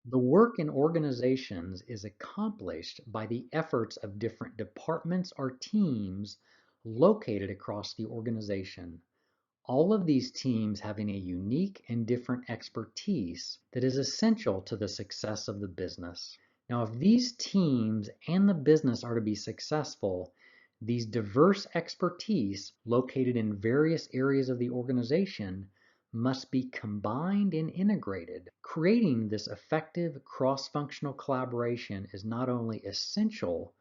The work in organizations is accomplished by the efforts of different departments or teams located across the organization. All of these teams having a unique and different expertise that is essential to the success of the business. Now, if these teams and the business are to be successful, these diverse expertise located in various areas of the organization must be combined and integrated. Creating this effective cross-functional collaboration is not only essential,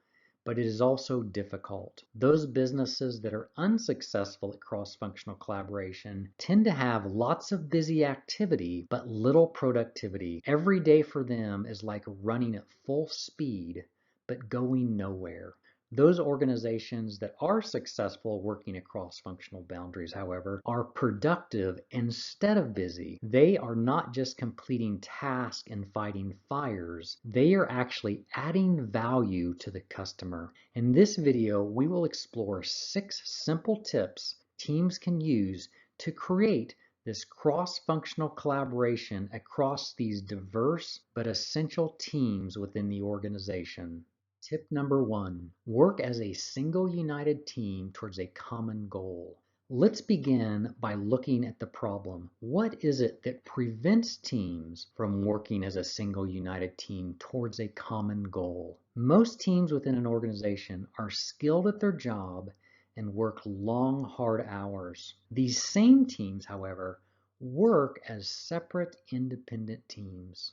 but it is also difficult. Those businesses that are unsuccessful at cross-functional collaboration tend to have lots of busy activity, but little productivity. Every day for them is like running at full speed, but going nowhere. Those organizations that are successful working across functional boundaries, however, are productive instead of busy. They are not just completing tasks and fighting fires, they are actually adding value to the customer. In this video, we will explore 6 simple tips teams can use to create this cross-functional collaboration across these diverse but essential teams within the organization. Tip number 1, work as a single united team towards a common goal. Let's begin by looking at the problem. What is it that prevents teams from working as a single united team towards a common goal? Most teams within an organization are skilled at their job and work long, hard hours. These same teams, however, work as separate, independent teams.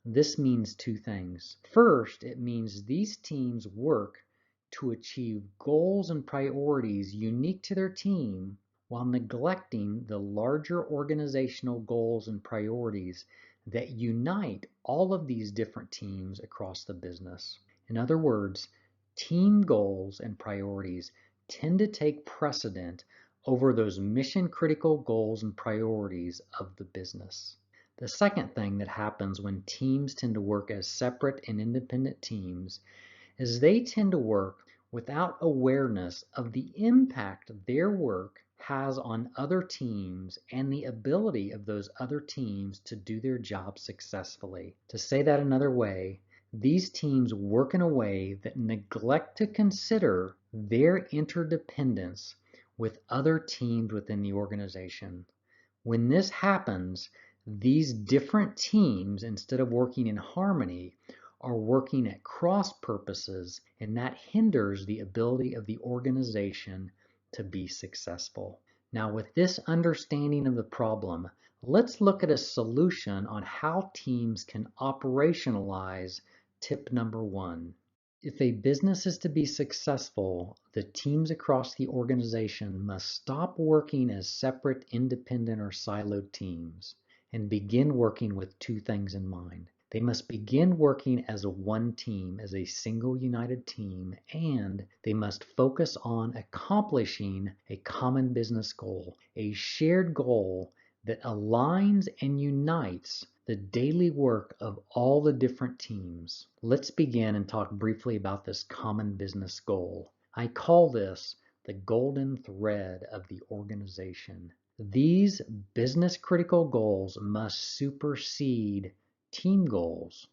This means 2 things. First, it means these teams work to achieve goals and priorities unique to their team while neglecting the larger organizational goals and priorities that unite all of these different teams across the business. In other words, team goals and priorities tend to take precedent over those mission-critical goals and priorities of the business. The second thing that happens when teams tend to work as separate and independent teams is they tend to work without awareness of the impact their work has on other teams and the ability of those other teams to do their job successfully. To say that another way, these teams work in a way that neglect to consider their interdependence with other teams within the organization. When this happens, these different teams, instead of working in harmony, are working at cross purposes, and that hinders the ability of the organization to be successful. Now, with this understanding of the problem, let's look at a solution on how teams can operationalize tip number 1. If a business is to be successful, the teams across the organization must stop working as separate, independent, or siloed teams and begin working with 2 things in mind. They must begin working as a one team, as a single united team, and they must focus on accomplishing a common business goal, a shared goal that aligns and unites the daily work of all the different teams. Let's begin and talk briefly about this common business goal. I call this the golden thread of the organization. These business critical goals must supersede team goals.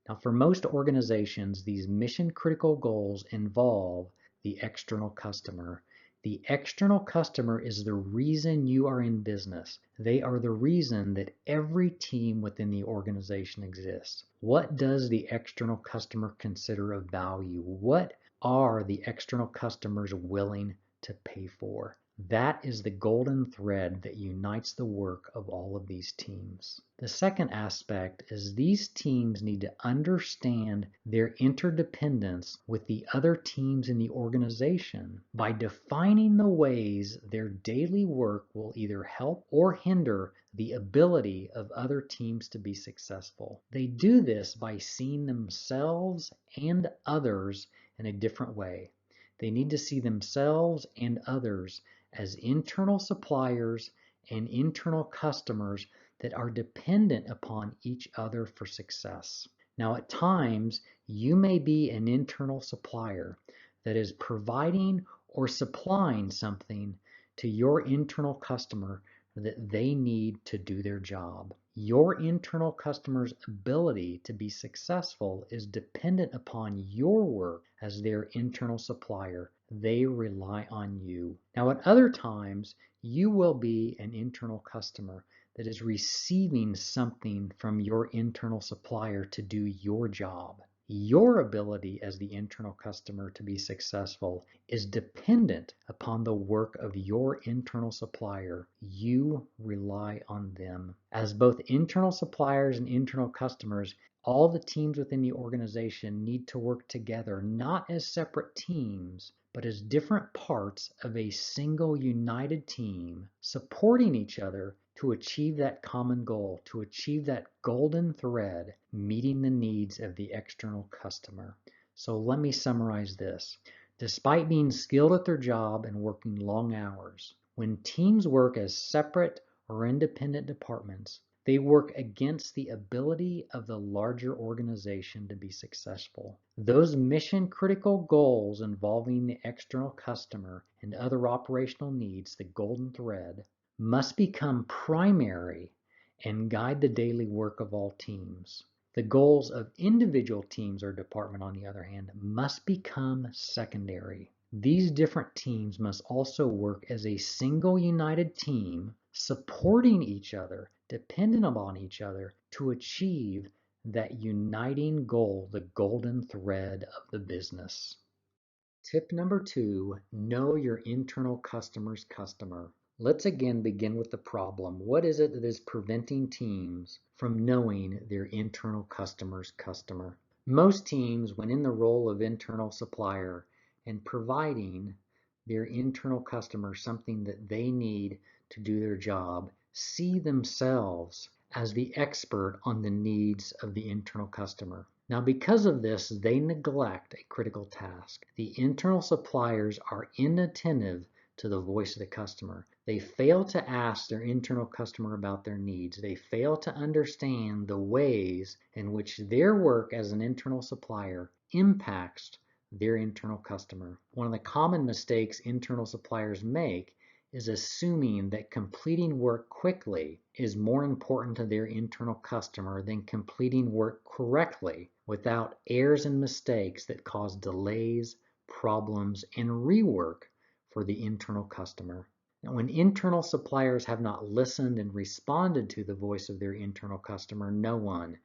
Now, for most organizations, these mission critical goals involve the external customer. The external customer is the reason you are in business. They are the reason that every team within the organization exists. What does the external customer consider of value? What are the external customers willing to pay for? That is the golden thread that unites the work of all of these teams. The second aspect is these teams need to understand their interdependence with the other teams in the organization by defining the ways their daily work will either help or hinder the ability of other teams to be successful. They do this by seeing themselves and others in a different way. They need to see themselves and others as internal suppliers and internal customers that are dependent upon each other for success. Now, at times, you may be an internal supplier that is providing or supplying something to your internal customer that they need to do their job. Your internal customer's ability to be successful is dependent upon your work as their internal supplier. They rely on you. Now, at other times, you will be an internal customer that is receiving something from your internal supplier to do your job. Your ability as the internal customer to be successful is dependent upon the work of your internal supplier. You rely on them. As both internal suppliers and internal customers, all the teams within the organization need to work together, not as separate teams, but as different parts of a single united team, supporting each other to achieve that common goal, to achieve that golden thread, meeting the needs of the external customer. So let me summarize this. Despite being skilled at their job and working long hours, when teams work as separate or independent departments, they work against the ability of the larger organization to be successful. Those mission-critical goals involving the external customer and other operational needs, the golden thread, must become primary and guide the daily work of all teams. The goals of individual teams or department, on the other hand, must become secondary. These different teams must also work as a single united team, supporting each other, dependent upon each other to achieve that uniting goal, the golden thread of the business. Tip number 2, know your internal customer's customer. Let's again begin with the problem. What is it that is preventing teams from knowing their internal customer's customer? Most teams, when in the role of internal supplier and providing their internal customer something that they need to do their job, see themselves as the expert on the needs of the internal customer. Now, because of this, they neglect a critical task. The internal suppliers are inattentive to the voice of the customer. They fail to ask their internal customer about their needs. They fail to understand the ways in which their work as an internal supplier impacts their internal customer. One of the common mistakes internal suppliers make is assuming that completing work quickly is more important to their internal customer than completing work correctly without errors and mistakes that cause delays, problems, and rework for the internal customer. And when internal suppliers have not listened and responded to the voice of their internal customer, no one,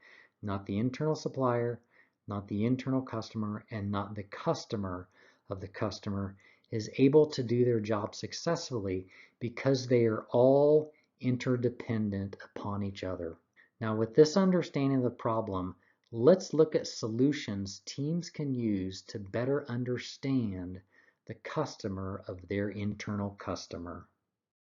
not the internal supplier, not the internal customer, and not the customer of the customer, is able to do their job successfully because they are all interdependent upon each other. Now, with this understanding of the problem, let's look at solutions teams can use to better understand the customer of their internal customer.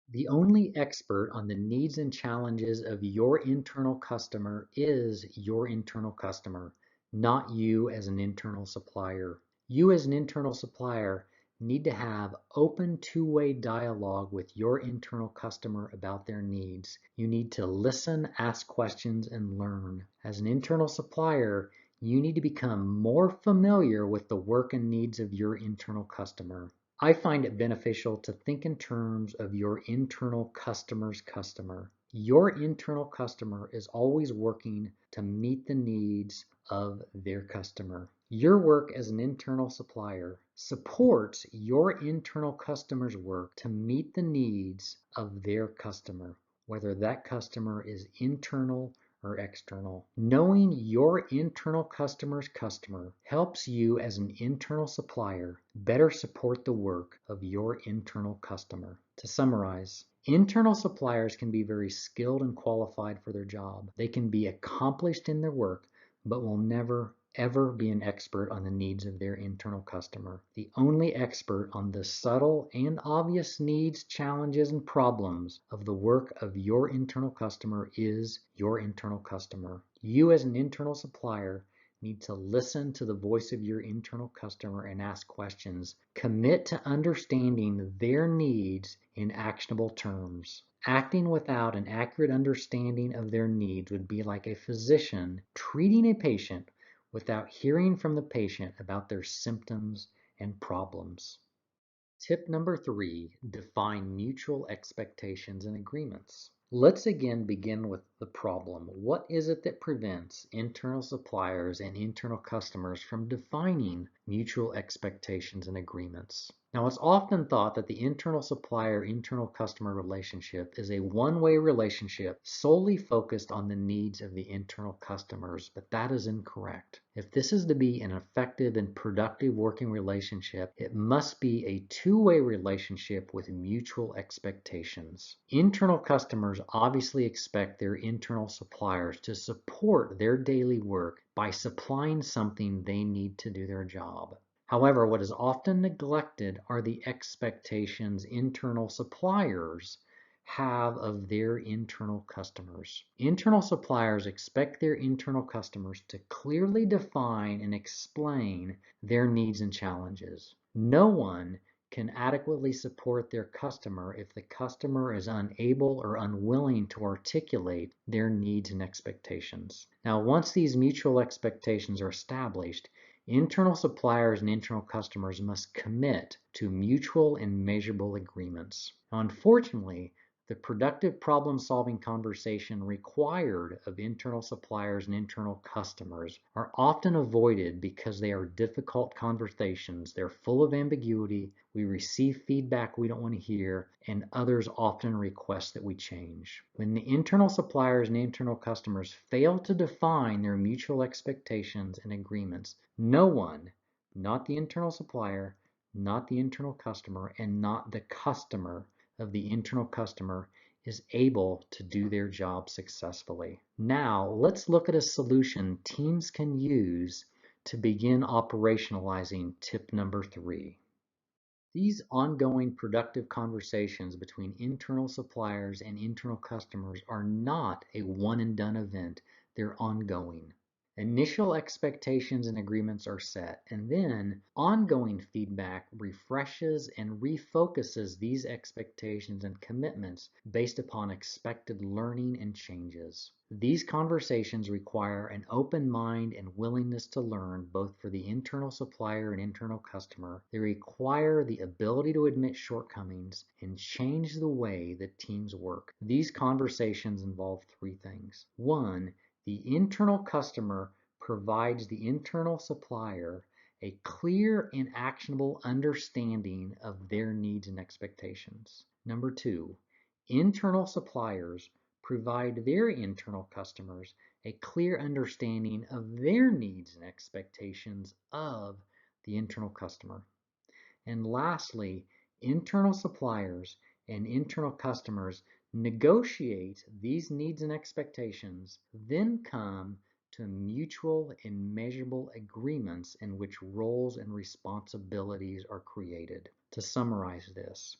The only expert on the needs and challenges of your internal customer is your internal customer, not you as an internal supplier. You as an internal supplier need to have open two-way dialogue with your internal customer about their needs. You need to listen, ask questions, and learn. As an internal supplier, you need to become more familiar with the work and needs of your internal customer. I find it beneficial to think in terms of your internal customer's customer. Your internal customer is always working to meet the needs of their customer. Your work as an internal supplier supports your internal customer's work to meet the needs of their customer, whether that customer is internal or external. Knowing your internal customer's customer helps you as an internal supplier better support the work of your internal customer. To summarize, internal suppliers can be very skilled and qualified for their job. They can be accomplished in their work, but will never ever be an expert on the needs of their internal customer. The only expert on the subtle and obvious needs, challenges, and problems of the work of your internal customer is your internal customer. You as an internal supplier need to listen to the voice of your internal customer and ask questions. Commit to understanding their needs in actionable terms. Acting without an accurate understanding of their needs would be like a physician treating a patient without hearing from the patient about their symptoms and problems. Tip number 3, define mutual expectations and agreements. Let's again begin with the the problem. What is it that prevents internal suppliers and internal customers from defining mutual expectations and agreements? Now, it's often thought that the internal supplier-internal customer relationship is a one-way relationship solely focused on the needs of the internal customers, but that is incorrect. If this is to be an effective and productive working relationship, it must be a two-way relationship with mutual expectations. Internal customers obviously expect their internal suppliers to support their daily work by supplying something they need to do their job. However, what is often neglected are the expectations internal suppliers have of their internal customers. Internal suppliers expect their internal customers to clearly define and explain their needs and challenges. No one can adequately support their customer if the customer is unable or unwilling to articulate their needs and expectations. Now, once these mutual expectations are established, internal suppliers and internal customers must commit to mutual and measurable agreements. Now, unfortunately, the productive problem-solving conversation required of internal suppliers and internal customers are often avoided because they are difficult conversations. They're full of ambiguity. We receive feedback we don't want to hear, and others often request that we change. When the internal suppliers and internal customers fail to define their mutual expectations and agreements, no one, not the internal supplier, not the internal customer, and not the customer of the internal customer, is able to do their job successfully. Now, let's look at a solution teams can use to begin operationalizing tip number 3. These ongoing productive conversations between internal suppliers and internal customers are not a one-and-done event. They're ongoing. Initial expectations and agreements are set, and then ongoing feedback refreshes and refocuses these expectations and commitments based upon expected learning and changes. These conversations require an open mind and willingness to learn, both for the internal supplier and internal customer. They require the ability to admit shortcomings and change the way that teams work. These conversations involve 3 things. 1, the internal customer provides the internal supplier a clear and actionable understanding of their needs and expectations. Number 2, internal suppliers provide their internal customers a clear understanding of their needs and expectations of the internal customer. And lastly, internal suppliers and internal customers negotiate these needs and expectations, then come to mutual and measurable agreements in which roles and responsibilities are created. To summarize this,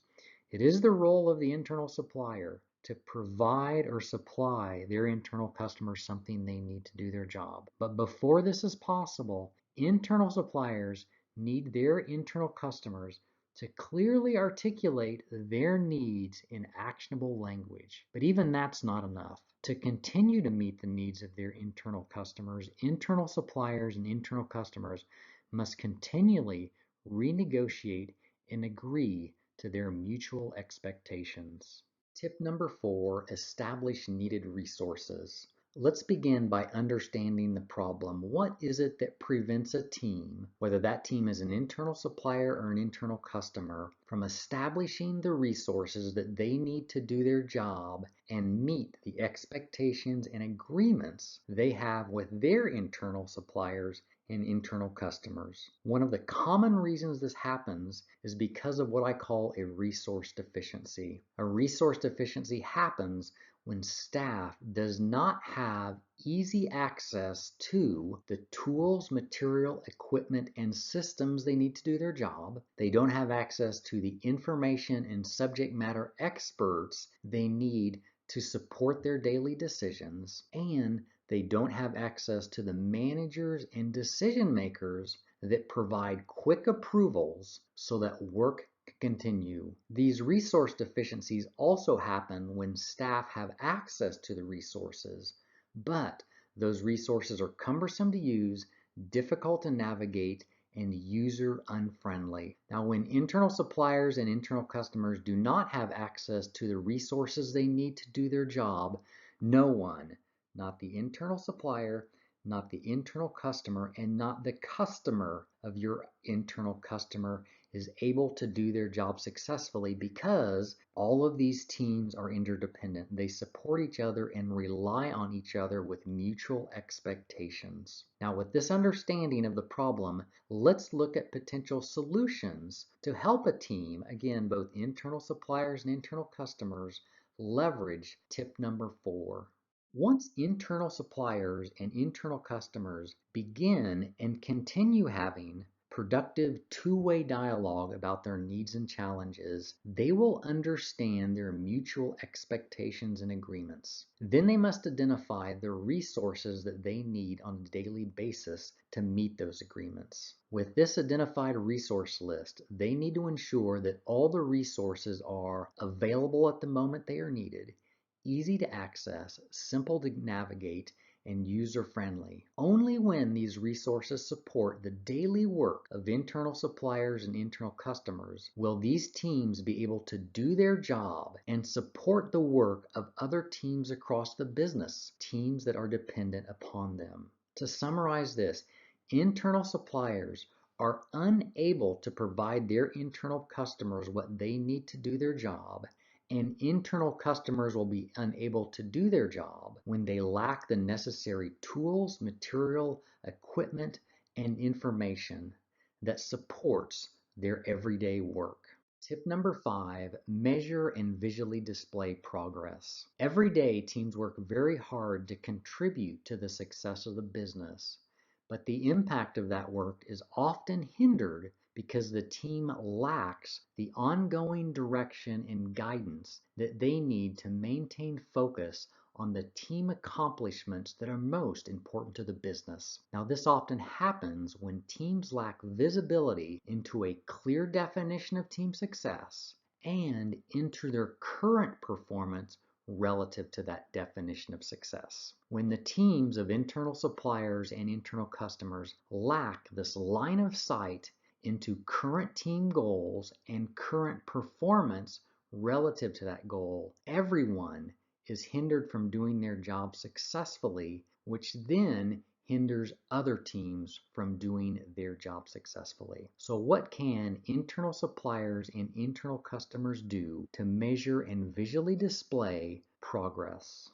it is the role of the internal supplier to provide or supply their internal customers something they need to do their job. But before this is possible, internal suppliers need their internal customers to clearly articulate their needs in actionable language. But even that's not enough. To continue to meet the needs of their internal customers, internal suppliers and internal customers must continually renegotiate and agree to their mutual expectations. Tip number 4, establish needed resources. Let's begin by understanding the problem. What is it that prevents a team, whether that team is an internal supplier or an internal customer, from establishing the resources that they need to do their job and meet the expectations and agreements they have with their internal suppliers and internal customers? One of the common reasons this happens is because of what I call a resource deficiency. A resource deficiency happens when staff does not have easy access to the tools, material, equipment, and systems they need to do their job. They don't have access to the information and subject matter experts they need to support their daily decisions, and they don't have access to the managers and decision makers that provide quick approvals so that work can continue. These resource deficiencies also happen when staff have access to the resources, but those resources are cumbersome to use, difficult to navigate, and user unfriendly. Now, when internal suppliers and internal customers do not have access to the resources they need to do their job, No one, not the internal supplier, not the internal customer, and not the customer of your internal customer is able to do their job successfully because all of these teams are interdependent. They support each other and rely on each other with mutual expectations. Now, with this understanding of the problem, let's look at potential solutions to help a team, again, both internal suppliers and internal customers, leverage tip number 4. Once internal suppliers and internal customers begin and continue having productive two-way dialogue about their needs and challenges, they will understand their mutual expectations and agreements. Then they must identify the resources that they need on a daily basis to meet those agreements. With this identified resource list, they need to ensure that all the resources are available at the moment they are needed, easy to access, simple to navigate, and user-friendly. Only when these resources support the daily work of internal suppliers and internal customers will these teams be able to do their job and support the work of other teams across the business, teams that are dependent upon them. To summarize this, internal suppliers are unable to provide their internal customers what they need to do their job, and internal customers will be unable to do their job when they lack the necessary tools, material, equipment, and information that supports their everyday work. Tip number 5, measure and visually display progress. Every day, teams work very hard to contribute to the success of the business, but the impact of that work is often hindered because the team lacks the ongoing direction and guidance that they need to maintain focus on the team accomplishments that are most important to the business. Now, this often happens when teams lack visibility into a clear definition of team success and into their current performance relative to that definition of success. When the teams of internal suppliers and internal customers lack this line of sight into current team goals and current performance relative to that goal, everyone is hindered from doing their job successfully, which then hinders other teams from doing their job successfully. So what can internal suppliers and internal customers do to measure and visually display progress?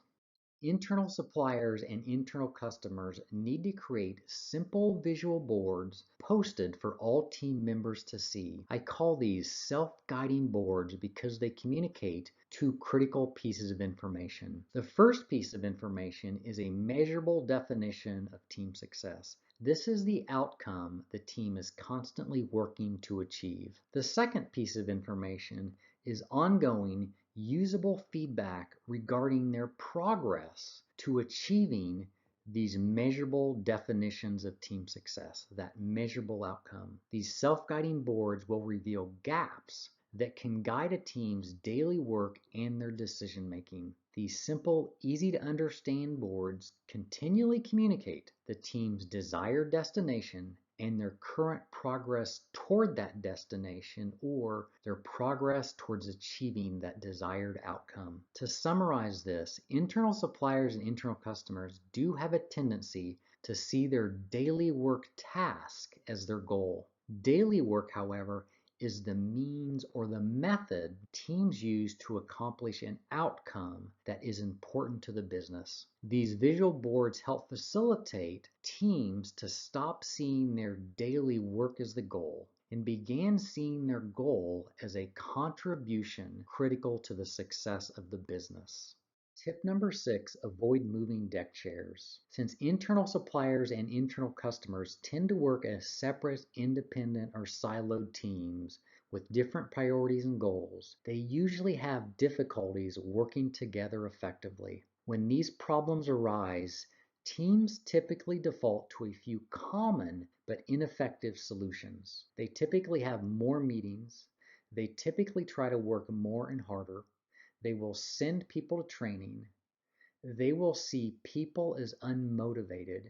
Internal suppliers and internal customers need to create simple visual boards posted for all team members to see. I call these self-guiding boards because they communicate two critical pieces of information. The first piece of information is a measurable definition of team success. This is the outcome the team is constantly working to achieve. The second piece of information is ongoing, usable feedback regarding their progress to achieving these measurable definitions of team success, that measurable outcome. These self-guiding boards will reveal gaps that can guide a team's daily work and their decision making. These simple, easy to understand boards continually communicate the team's desired destination and their current progress toward that destination or their progress towards achieving that desired outcome. To summarize this, internal suppliers and internal customers do have a tendency to see their daily work task as their goal. Daily work, however, is the means or the method teams use to accomplish an outcome that is important to the business. These visual boards help facilitate teams to stop seeing their daily work as the goal and began seeing their goal as a contribution critical to the success of the business. Tip number 6, avoid moving deck chairs. Since internal suppliers and internal customers tend to work as separate, independent, or siloed teams with different priorities and goals, they usually have difficulties working together effectively. When these problems arise, teams typically default to a few common but ineffective solutions. They typically have more meetings. They typically try to work more and harder. They will send people to training. They will see people as unmotivated,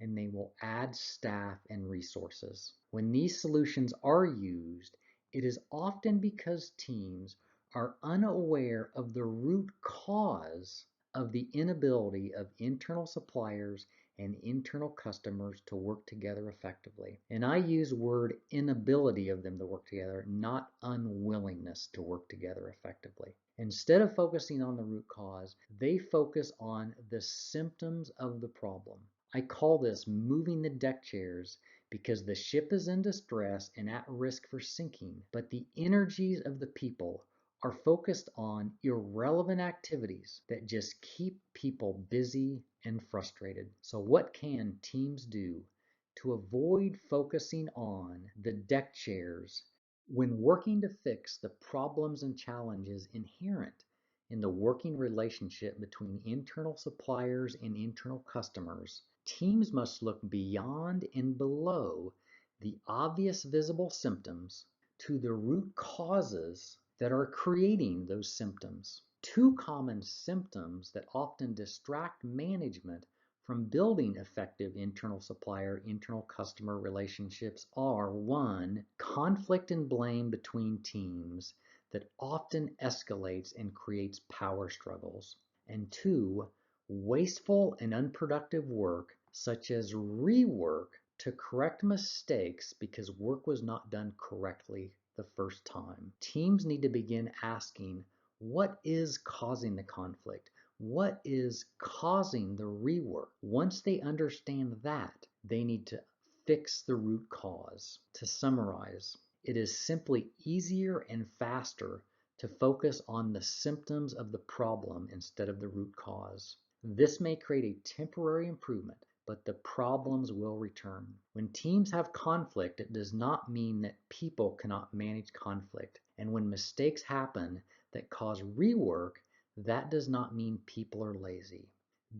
and they will add staff and resources. When these solutions are used, it is often because teams are unaware of the root cause of the inability of internal suppliers and internal customers to work together effectively. And I use word inability of them to work together, not unwillingness to work together effectively. Instead of focusing on the root cause, they focus on the symptoms of the problem. I call this moving the deck chairs because the ship is in distress and at risk for sinking, but the energies of the people are focused on irrelevant activities that just keep people busy and frustrated. So what can teams do to avoid focusing on the deck chairs when working to fix the problems and challenges inherent in the working relationship between internal suppliers and internal customers? Teams must look beyond and below the obvious visible symptoms to the root causes that are creating those symptoms. Two common symptoms that often distract management from building effective internal supplier, internal customer relationships are: one, conflict and blame between teams that often escalates and creates power struggles, and two, wasteful and unproductive work such as rework to correct mistakes because work was not done correctly the first time. Teams need to begin asking, what is causing the conflict? What is causing the rework? Once they understand that, they need to fix the root cause. To summarize, it is simply easier and faster to focus on the symptoms of the problem instead of the root cause. This may create a temporary improvement, but the problems will return. When teams have conflict, it does not mean that people cannot manage conflict. And when mistakes happen that cause rework, that does not mean people are lazy.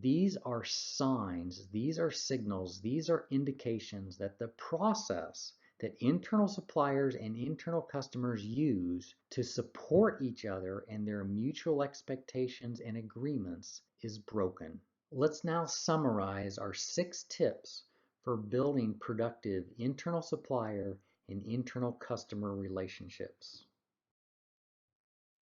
These are signs, these are signals, these are indications that the process that internal suppliers and internal customers use to support each other and their mutual expectations and agreements is broken. Let's now summarize our 6 tips for building productive internal supplier and internal customer relationships.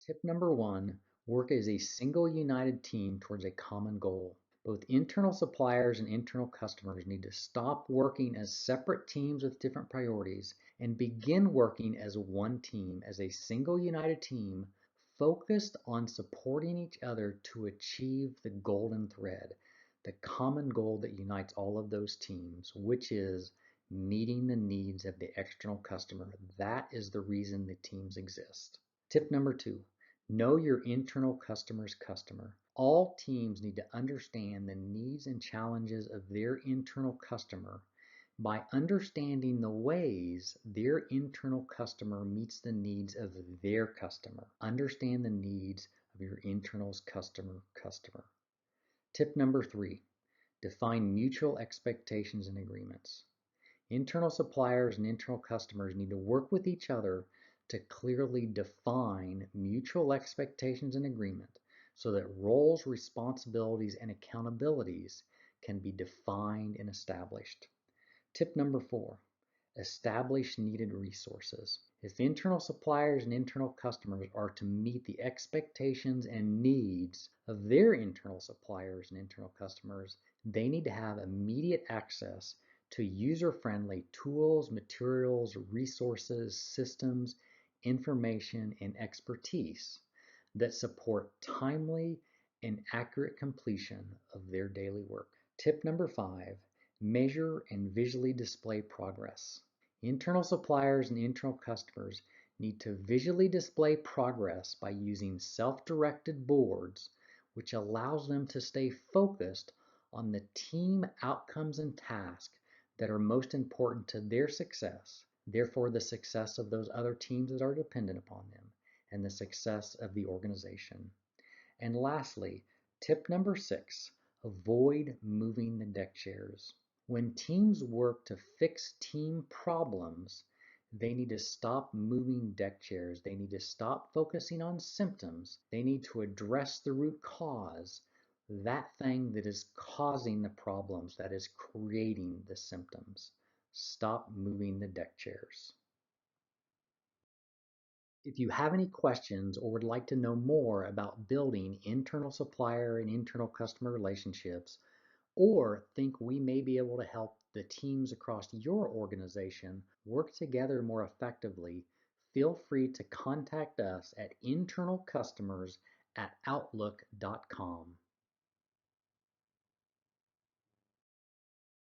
Tip number 1, work as a single united team towards a common goal. Both internal suppliers and internal customers need to stop working as separate teams with different priorities and begin working as one team, as a single united team focused on supporting each other to achieve the golden thread, the common goal that unites all of those teams, which is meeting the needs of the external customer. That is the reason the teams exist. Tip number 2, know your internal customer's customer. All teams need to understand the needs and challenges of their internal customer. By understanding the ways their internal customer meets the needs of their customer. Understand the needs of your internal's customer. Tip number 3, define mutual expectations and agreements. Internal suppliers and internal customers need to work with each other to clearly define mutual expectations and agreement so that roles, responsibilities, and accountabilities can be defined and established. Tip number 4, establish needed resources. If internal suppliers and internal customers are to meet the expectations and needs of their internal suppliers and internal customers, they need to have immediate access to user-friendly tools, materials, resources, systems, information, and expertise that support timely and accurate completion of their daily work. Tip number 5, measure and visually display progress. Internal suppliers and internal customers need to visually display progress by using self-directed boards, which allows them to stay focused on the team outcomes and tasks that are most important to their success, therefore the success of those other teams that are dependent upon them, and the success of the organization. And lastly, tip number 6, avoid moving the deck chairs. When teams work to fix team problems, they need to stop moving deck chairs. They need to stop focusing on symptoms. They need to address the root cause, that thing that is causing the problems, that is creating the symptoms. Stop moving the deck chairs. If you have any questions or would like to know more about building internal supplier and internal customer relationships, or think we may be able to help the teams across your organization work together more effectively, feel free to contact us at internalcustomers@outlook.com.